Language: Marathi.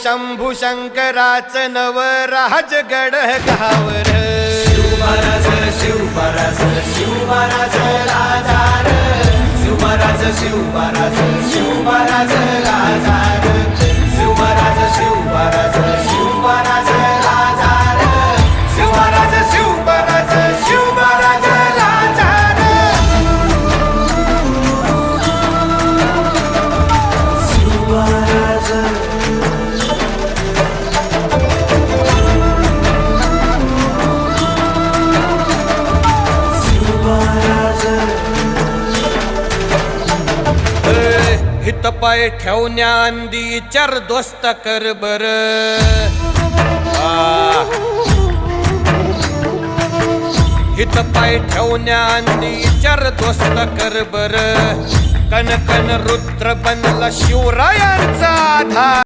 शंभू शंकराच नवराज गडगावर शिवमहाराज शिवमहाराज शिवमहाराज राजार शिवमहाराज शिवमहाराज शिवमहाराज राजार शिवमहाराज शिवमहाराज शिवमहाराज राजार शिवमहाराज शिवमहाराज शिवमहाराज राजार शिवमहाराज हित पाय ठेवण्याआंदी चार दोस्त कर बर हित पाय ठेवण्याआंदी चार दोस्त कर बर कन कन रुद्र बनला शिवरायांचा आधार